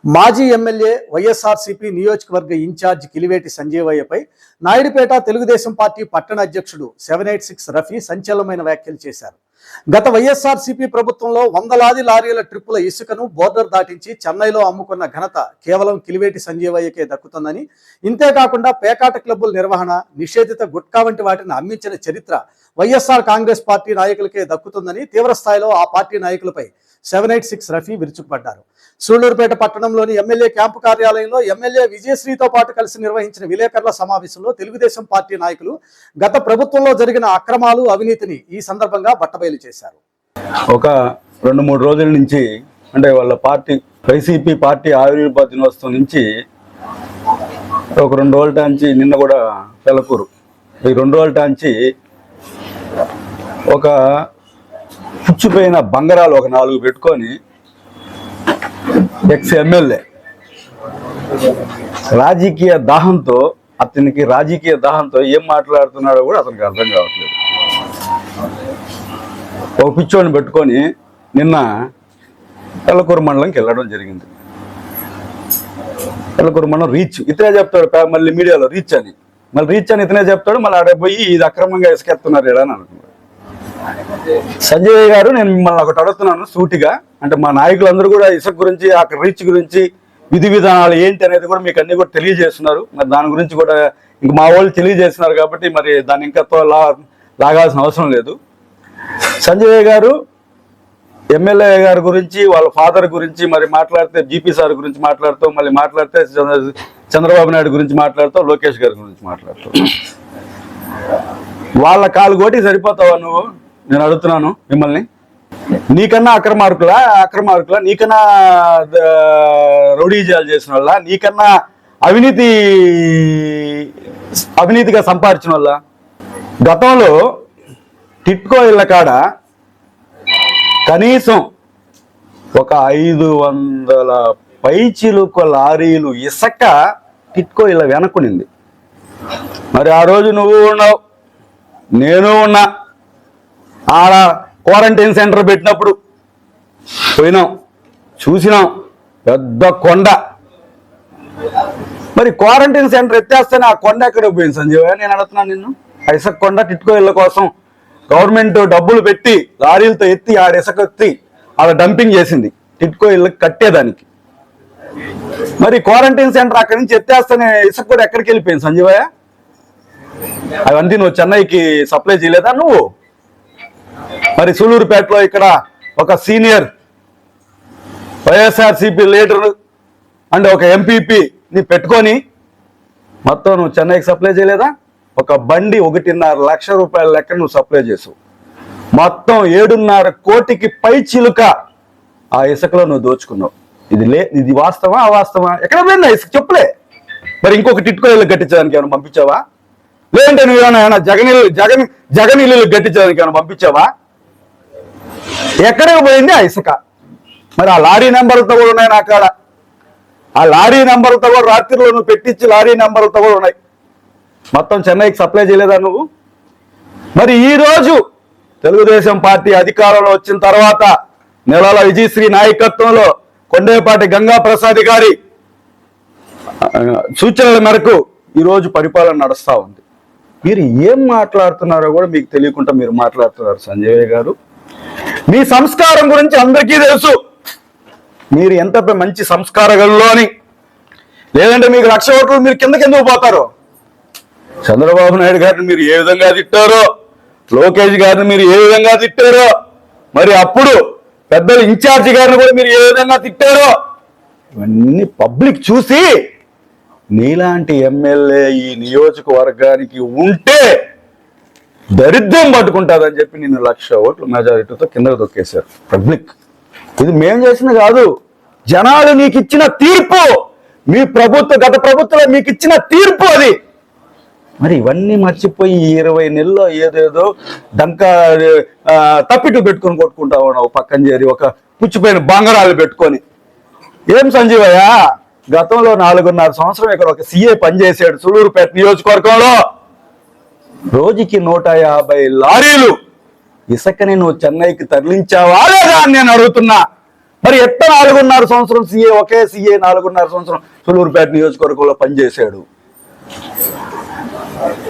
మాజీ ఎమ్మెల్యే వైఎస్ఆర్సీపీ నియోజకవర్గ incharge Kiliveti సంజీవయ్యపై Naidupeta Telugu Desam party పట్టణ అధ్యక్షుడు 786 రఫీ సంచలనమైన వ్యాఖ్యలు చేశారు. గత వైఎస్ఆర్సీపీ ప్రభుత్వంలో వందలాది లారీల ట్రిప్పుల ఇసుకను బోర్డర్ దాటించి చెన్నైలో అమ్ముకున్న ఘనత కేవలం కిలివేటి సంజీవయ్యకే దక్కుతుందని, ఇంతేకాకుండా పేకాట క్లబ్బుల నిర్వహణ, నిషేధిత గుట్కా వంటి వాటిని అమ్మించిన చరిత్ర వైఎస్ఆర్ కాంగ్రెస్ పార్టీ నాయకులకే దక్కుతుందని తీవ్రస్థాయిలో ఆ పార్టీ నాయకులపై 786 రఫీ విరుచుకుపడ్డారు. సూళ్లూరుపేట పట్టణంలోని ఎమ్మెల్యే క్యాంపు కార్యాలయంలో ఎమ్మెల్యే విజయశ్రీతో పాటు కలిసి నిర్వహించిన విలేకరుల సమావేశంలో తెలుగుదేశం పార్టీ నాయకులు గత ప్రభుత్వంలో జరిగిన అక్రమాలు, అవినీతిని ఈ సందర్భంగా బట్టబయలు చేశారు. ఒక 2-3 రోజుల నుంచి అంటే వాళ్ళ పార్టీ వైసీపీ పార్టీ ఆవిర్భావ దినోత్సవం నుంచి ఒక 2 రోజుల టాంచి నిన్న కూడా పెలకూరు ఈ 2 రోజుల టాంచి ఒక పుచ్చిపోయిన బంగారాలు ఒక 4 పెట్టుకొని ఎక్స్ ఎమ్మెల్యే రాజకీయ దాహంతో ఏం మాట్లాడుతున్నాడో కూడా అతనికి అర్థం కావట్లేదు. ఒక పిచ్చోడిని పెట్టుకొని నిన్న పెలకూరు మండలంకి వెళ్ళడం జరిగింది. పెలకూరు మండలం రీచ్ ఇతనే చెప్తాడు, మళ్ళీ మీడియాలో రీచ్ అని ఇతనే చెప్తాడు. మళ్ళీ ఆడ పోయి ఇది అక్రమంగా ఇసుకెత్తున్నారు అని అనుకున్నాడు. సంజయ్ గారు, నేను మిమ్మల్ని ఒకటి అడుగుతున్నాను సూటిగా, అంటే మా నాయకులందరూ కూడా ఇసుక గురించి, అక్కడ రీచ్ గురించి, విధి విధానాలు ఏంటి అనేది కూడా మీకు అన్ని కూడా తెలియజేస్తున్నారు. మరి దాని గురించి కూడా ఇంక మా వాళ్ళు తెలియజేస్తున్నారు కాబట్టి మరి దాన్ని ఇంకా లాగాల్సిన అవసరం లేదు. సంజయ్ గారు ఎమ్మెల్యే గారి గురించి, వాళ్ళ ఫాదర్ గురించి మరి మాట్లాడితే, జీపీ సార్ గురించి మాట్లాడుతూ, మళ్ళీ మాట్లాడితే చంద్రబాబు నాయుడు గురించి మాట్లాడుతూ, లోకేష్ గారి గురించి మాట్లాడుతూ, వాళ్ళ కాలు కోటి సరిపోతావా నువ్వు? నేను అడుగుతున్నాను మిమ్మల్ని. నీకన్నా అక్రమార్కులా, నీకన్నా రౌడీజాలు చేసిన వాళ్ళ, నీకన్నా అవినీతిగా సంపాదించిన వాళ్ళ? గతంలో టిట్కో ఇళ్ళ కాడ కనీసం ఒక 500 పైచిలుక లారీలు ఇసుక టిట్కో ఇళ్ళ వెనక్కునింది. మరి ఆ రోజు నువ్వు ఉన్నావు, నేను ఉన్నా. ఆడ క్వారంటైన్ సెంటర్ పెట్టినప్పుడు పోయినాం, చూసినాం, పెద్ద కొండ. మరి క్వారంటైన్ సెంటర్ ఎత్తేస్తేనే ఆ కొండ ఎక్కడికి పోయింది సంజీవ్? నేను అడుగుతున్నాను నిన్ను. ఇసుక కొండ టిట్కో ఇళ్ళ కోసం గవర్నమెంట్ డబ్బులు పెట్టి లారీలతో ఎత్తి ఆడ ఇసుక ఎత్తి ఆడ డంపింగ్ చేసింది టిట్కో ఇళ్ళకి కట్టేదానికి. మరి క్వారంటైన్ సెంటర్ అక్కడి నుంచి ఎత్తేస్తేనే ఇసుక కూడా ఎక్కడికి వెళ్ళిపోయింది సంజీవయ్య? అవన్నీ నువ్వు చెన్నైకి సప్లై చేయలేదా నువ్వు? మరి సూళ్లూరుపేటలో ఇక్కడ ఒక సీనియర్ వైఎస్ఆర్సీపీ లీడర్ అంటే ఒక ఎంపీపీని పెట్టుకొని మొత్తం నువ్వు చెన్నైకి సప్లై చేయలేదా? ఒక బండి 1.5 లక్ష రూపాయల లెక్క నువ్వు సప్లై చేసావు. మొత్తం 7.5 కోటికి పై చిలుక ఆ ఇసుకలో నువ్వు దోచుకున్నావు. ఇది వాస్తవా అవాస్తవా? ఎక్కడ పోయిందా ఇసుక? చెప్పులే. మరి ఇంకొక టిట్కో ఇల్లు కట్టించడానికి ఏమైనా పంపించావా? లేదంటే నువ్వేమైనా జగన్ ఇల్లు కట్టించడానికి ఏమైనా పంపించావా? ఎక్కడికి పోయింది ఆ ఇసుక? మరి ఆ లారీ నెంబర్లతో కూడా ఉన్నాయి నా కాడ. ఆ లారీ నెంబర్లతో కూడా రాత్రిలో నువ్వు పెట్టించి లారీ నెంబర్లతో కూడా ఉన్నాయి. మొత్తం చెన్నైకి సప్లై చేయలేదా నువ్వు? మరి ఈరోజు తెలుగుదేశం పార్టీ అధికారంలో వచ్చిన తర్వాత నెలల విజయశ్రీ నాయకత్వంలో కొండేపాటి గంగా ప్రసాద్ గారి సూచనల మేరకు ఈరోజు పరిపాలన నడుస్తూ ఉంది. మీరు ఏం మాట్లాడుతున్నారో కూడా మీకు తెలియకుండా మీరు మాట్లాడుతున్నారు సంజయ్ గారు. మీ సంస్కారం గురించి అందరికీ తెలుసు. మీరు ఎంత మంచి సంస్కారగల్లో అని. లేదంటే మీకు 1,00,000 ఓట్లు మీరు కిందకెందుకు పోతారు? చంద్రబాబు నాయుడు గారిని మీరు ఏ విధంగా తిట్టారో, లోకేష్ గారిని మీరు ఏ విధంగా తిట్టారో, మరి అప్పుడు పెద్దలు ఇన్ఛార్జి గారిని కూడా మీరు ఏ విధంగా తిట్టారో ఇవన్నీ పబ్లిక్ చూసి నీలాంటి ఎమ్మెల్యే ఈ నియోజకవర్గానికి ఉంటే దరిద్రం పట్టుకుంటాదని చెప్పి నిన్ను 1,00,000 ఓట్లు మెజారిటీతో కిందకు తొక్కేశారు పబ్లిక్. ఇది మేం చేసింది కాదు, జనాలు నీకు ఇచ్చిన తీర్పు. మీ గత ప్రభుత్వంలో మీకు ఇచ్చిన తీర్పు అది. మరి ఇవన్నీ మర్చిపోయి 20 నెలల్లో ఏదేదో తప్పిట్లు పెట్టుకొని కొట్టుకుంటా ఉన్నావు పక్కన చేరి, ఒక పుచ్చిపోయిన బంగారాలు పెట్టుకొని. ఏం సంజీవయ్య, గతంలో 4.5 సంవత్సరం ఇక్కడ ఒక సీఏ పనిచేశాడు సూళ్లూరుపేట నియోజకవర్గంలో. రోజుకి 150 లారీలు ఇసుకని నువ్వు చెన్నైకి తరలించావా లేదా అని నేను అడుగుతున్నా. మరి ఎట్ట 4.5 సంవత్సరం సీఏ, ఒకే సీఏ 4.5 సంవత్సరం సులూరుపేట నియోజకవర్గంలో పనిచేశాడు.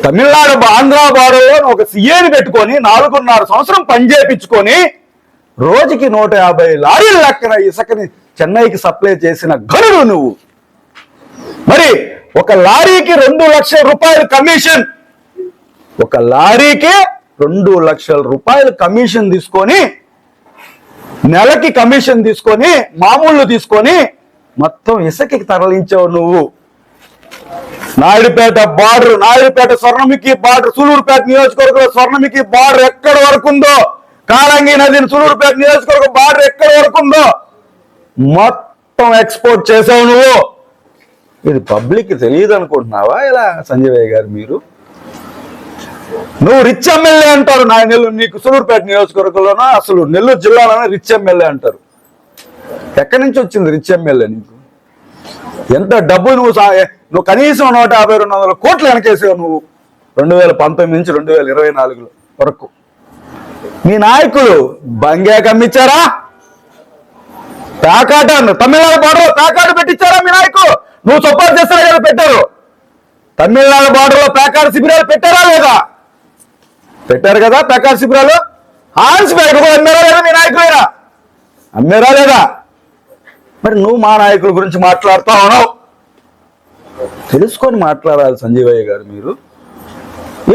తమిళనాడు ఆంధ్ర బార్డర్లో ఒక సీఏని పెట్టుకొని 4.5 సంవత్సరం పనిచేయించుకొని రోజుకి 150 లారీల లెక్కన ఇసుకని చెన్నైకి సప్లై చేసిన ఘనుడు నువ్వు. మరి ఒక లారీకి 2 లక్షల రూపాయలు కమిషన్, ఒక లారీకి 2 లక్షల రూపాయలు కమిషన్ తీసుకొని, నెలకి కమిషన్ తీసుకొని, మామూలు తీసుకొని మొత్తం ఇసుకకి తరలించావు నువ్వు. నాయుడుపేట బార్డర్, నాయుడుపేట స్వర్ణముఖి బార్డర్, సూలూరుపేట నియోజకవర్గంలో స్వర్ణముఖి బార్డర్ ఎక్కడి వరకు ఉందో, కాళంగి నదిని సూలూరుపేట నియోజకవర్గం బార్డర్ ఎక్కడి వరకు ఉందో మొత్తం ఎక్స్పోర్ట్ చేసావు నువ్వు. ఇది పబ్లిక్ తెలియదు అనుకుంటున్నావా ఇలా సంజయ్ గారు? నువ్వు రిచ్ ఎమ్మెల్యే అంటారు. నీకు సూలూరుపేట నియోజకవర్గంలోనో అసలు నెల్లూరు జిల్లాలోనే రిచ్ ఎమ్మెల్యే అంటారు. ఎక్కడి నుంచి వచ్చింది రిచ్ ఎమ్మెల్యే నీకు? ఎంత డబ్బు నువ్వు కనీసం 150-200 కోట్లు వెనకేసావు నువ్వు 2019 నుంచి 2024 వరకు. మీ నాయకులు బంగాకు అమ్మిచ్చారా? ప్యాకాట తమిళనాడు బార్డర్లో ప్యాకాట పెట్టించారా మీ నాయకులు? నువ్వు సపోర్ట్ చేస్తారా కదా పెట్టారు. తమిళనాడు బార్డర్లో ప్యాకాట శిబిరాలు పెట్టారా లేదా? పెట్టారు కదా ప్యాకాట శిబిరాలు. హాన్స్ ప్యాకెట్ కూడా అమ్మారా లేదా మీ నాయకులైనా? అమ్మారా లేదా? మరి నువ్వు మా నాయకుల గురించి మాట్లాడుతా ఉన్నావు. తెలుసుకొని మాట్లాడాలి సంజయ్ గారు. మీరు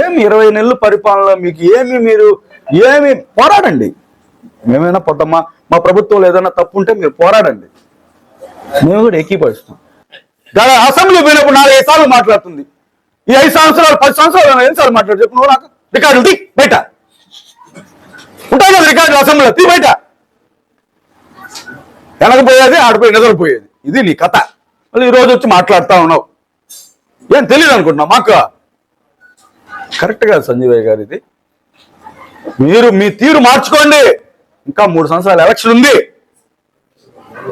ఏమి 20 నెలలు పరిపాలనలో మీకు ఏమి పోరాడండి. మేమైనా పొద్దుమ్మా మా ప్రభుత్వంలో ఏదైనా తప్పు ఉంటే మీరు పోరాడండి, మేము కూడా ఏకీభవిస్తాం. అసెంబ్లీ పోయినప్పుడు 4-5 సార్లు మాట్లాడుతుంది. ఈ 5 సంవత్సరాలు 10 సంవత్సరాలు ఎన్నిసార్లు మాట్లాడు చెప్పు నువ్వు? నాకు రికార్డులు తీ బయట ఉంటాయి కదా రికార్డులు అసెంబ్లీలో, తీ బయట. వెనకపోయేది ఆడిపోయి నిద్రపోయేది. ఇది నీ కథ. మళ్ళీ ఈరోజు వచ్చి మాట్లాడుతూ ఉన్నావు. ఏం తెలియదు అనుకుంటున్నావు మాకు? కరెక్ట్ కాదు సంజయ్ గారు. ఇది మీరు మీ తీరు మార్చుకోండి. ఇంకా 3 సంవత్సరాలు ఎలక్షన్ ఉంది.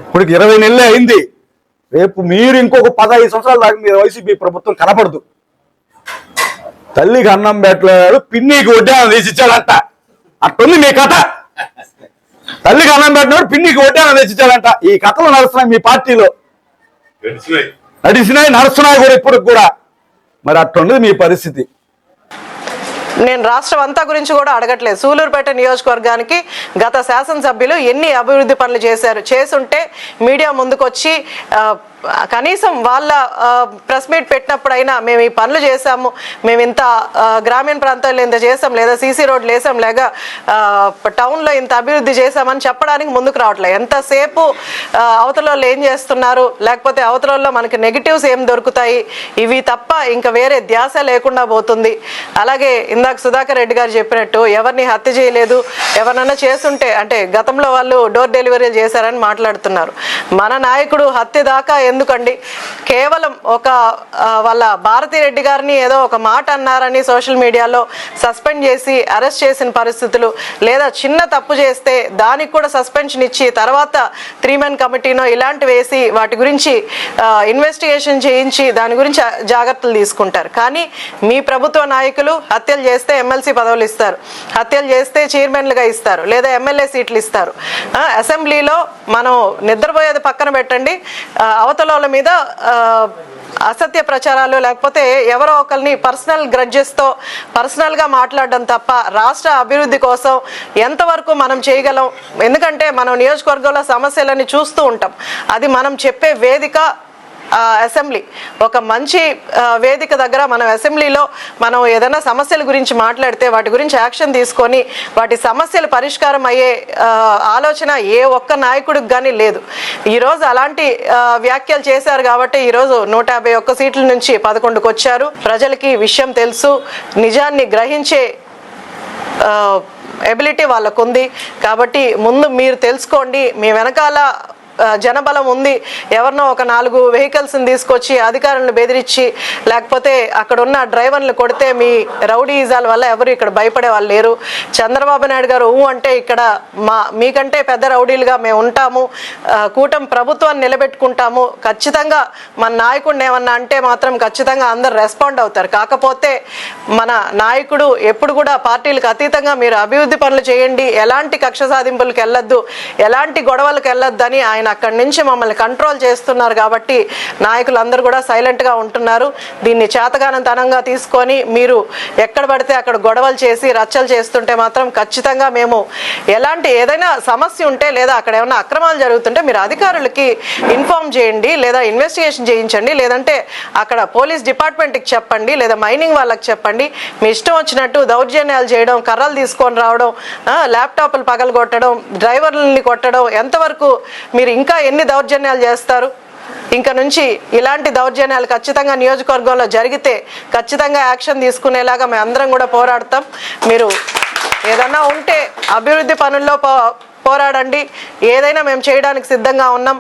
ఇప్పటికి 20 నెలలే అయింది. రేపు మీరు ఇంకొక 15 సంవత్సరాల దాకా మీరు వైసీపీ ప్రభుత్వం కనపడదు. తల్లికి అన్నం పెట్టలేడు, పిన్నికి వడ్డానం తీసిచ్చాడంట. అట్టుంది మీ కథ. తల్లికి అన్నం పెట్టినాడు, పిన్నికి వడ్డానం తీసిచ్చాడంట. ఈ కథలు నడుస్తున్నాయి మీ పార్టీలో, నడుస్తున్నాయి కూడా ఇప్పుడు కూడా. మరి అట్టుండదు మీ పరిస్థితి. నేను రాష్ట్రం అంతా గురించి కూడా అడగట్లేదు. సూలూరుపేట నియోజకవర్గానికి గత శాసనసభ్యులు ఎన్ని అభివృద్ధి పనులు చేసుంటే మీడియా ముందుకొచ్చి కనీసం వాళ్ళ ప్రెస్ మీట్ పెట్టినప్పుడైనా మేము ఈ పనులు చేసాము, మేము ఇంత గ్రామీణ ప్రాంతాల్లో ఇంత చేసాం, లేదా సీసీ రోడ్లు వేసాం, లేక టౌన్లో ఇంత అభివృద్ధి చేసామని చెప్పడానికి ముందుకు రావట్లేదు. ఎంతసేపు అవతలలో ఏం చేస్తున్నారు, లేకపోతే అవతలలో మనకి నెగిటివ్స్ ఏం దొరుకుతాయి, ఇవి తప్ప ఇంకా వేరే ధ్యాస లేకుండా పోతుంది. అలాగే ఇందాక సుధాకర్ రెడ్డి గారు చెప్పినట్టు ఎవరిని హత్య చేయలేదు, ఎవరినైనా చేస్తుంటే అంటే గతంలో వాళ్ళు డోర్ డెలివరీ చేశారని మాట్లాడుతున్నారు. మన నాయకుడు హత్య దాకా ఎందుకండి? కేవలం ఒక వాళ్ళ భారతిరెడ్డి గారిని ఏదో ఒక మాట అన్నారని సోషల్ మీడియాలో సస్పెండ్ చేసి అరెస్ట్ చేసిన పరిస్థితులు, లేదా చిన్న తప్పు చేస్తే దానికి కూడా సస్పెన్షన్ ఇచ్చి తర్వాత 3-man కమిటీనో ఇలాంటివి వేసి వాటి గురించి ఇన్వెస్టిగేషన్ చేయించి దాని గురించి జాగ్రత్తలు తీసుకుంటారు. కానీ మీ ప్రభుత్వ నాయకులు హత్యలు చేస్తే ఎమ్మెల్సీ పదవులు ఇస్తారు, హత్యలు చేస్తే చైర్మన్లుగా ఇస్తారు, లేదా ఎమ్మెల్యే సీట్లు ఇస్తారు. అసెంబ్లీలో మనం నిద్రపోయేది పక్కన పెట్టండి, అవతల మీద అసత్య ప్రచారాలు లేకపోతే ఎవరో ఒకరిని పర్సనల్ గ్రడ్జెస్తో పర్సనల్గా మాట్లాడడం తప్ప రాష్ట్ర అభివృద్ధి కోసం ఎంతవరకు మనం చేయగలం? ఎందుకంటే మనం నియోజకవర్గంలో సమస్యలని చూస్తూ ఉంటాం. అది మనం చెప్పే వేదిక అసెంబ్లీ. ఒక మంచి వేదిక దగ్గర మనం అసెంబ్లీలో మనం ఏదైనా సమస్యల గురించి మాట్లాడితే వాటి గురించి యాక్షన్ తీసుకొని వాటి సమస్యలు పరిష్కారం అయ్యే ఆలోచన ఏ ఒక్క నాయకుడికి కానీ లేదు. ఈరోజు అలాంటి వ్యాఖ్యలు చేశారు కాబట్టి ఈరోజు 151 సీట్ల నుంచి 11కు వచ్చారు. ప్రజలకి విషయం తెలుసు, నిజాన్ని గ్రహించే ఎబిలిటీ వాళ్ళకు ఉంది. కాబట్టి ముందు మీరు తెలుసుకోండి, మీ వెనకాల జనబలం ఉంది, ఎవరినో ఒక 4 వెహికల్స్ని తీసుకొచ్చి అధికారులను బెదిరించి లేకపోతే అక్కడ ఉన్న డ్రైవర్లు కొడితే మీ రౌడీయిజాల వల్ల ఎవరు ఇక్కడ భయపడే వాళ్ళు లేరు. చంద్రబాబు నాయుడు గారు అంటే ఇక్కడ మీకంటే పెద్ద రౌడీలుగా మేము ఉంటాము, కూటమి ప్రభుత్వాన్ని నిలబెట్టుకుంటాము, ఖచ్చితంగా మన నాయకుడిని ఏమన్నా అంటే మాత్రం ఖచ్చితంగా అందరు రెస్పాండ్ అవుతారు. కాకపోతే మన నాయకుడు ఎప్పుడు కూడా పార్టీలకు అతీతంగా మీరు అభివృద్ధి పనులు చేయండి, ఎలాంటి కక్ష సాధింపులకు వెళ్ళొద్దు, ఎలాంటి గొడవలకు వెళ్ళొద్దు అని ఆయన అక్కడి నుంచి మమ్మల్ని కంట్రోల్ చేస్తున్నారు. కాబట్టి నాయకులందరూ కూడా సైలెంట్గా ఉంటున్నారు. దీన్ని చేతగానంతనంగా తీసుకొని మీరు ఎక్కడ పడితే అక్కడ గొడవలు చేసి రచ్చలు చేస్తుంటే మాత్రం ఖచ్చితంగా మేము ఏదైనా సమస్య ఉంటే లేదా అక్కడ ఏమైనా అక్రమాలు జరుగుతుంటే మీరు అధికారులకి ఇన్ఫార్మ్ చేయండి, లేదా ఇన్వెస్టిగేషన్ చేయించండి, లేదంటే అక్కడ పోలీస్ డిపార్ట్మెంట్కి చెప్పండి, లేదా మైనింగ్ వాళ్ళకి చెప్పండి. మీ ఇష్టం వచ్చినట్టు దౌర్జన్యాలు చేయడం, కర్రలు తీసుకొని రావడం, ల్యాప్టాప్లు పగలగొట్టడం, డ్రైవర్లని కొట్టడం, ఎంతవరకు మీరు ఇంకా ఎన్ని దౌర్జన్యాలు చేస్తారు? ఇంకా నుంచి ఇలాంటి దౌర్జన్యాలు ఖచ్చితంగా నియోజకవర్గంలో జరిగితే ఖచ్చితంగా యాక్షన్ తీసుకునేలాగా మేము అందరం కూడా పోరాడతాం. మీరు ఏదన్నా ఉంటే అభివృద్ధి పనుల్లో పోరాడండి, ఏదైనా మేము చేయడానికి సిద్ధంగా ఉన్నాం.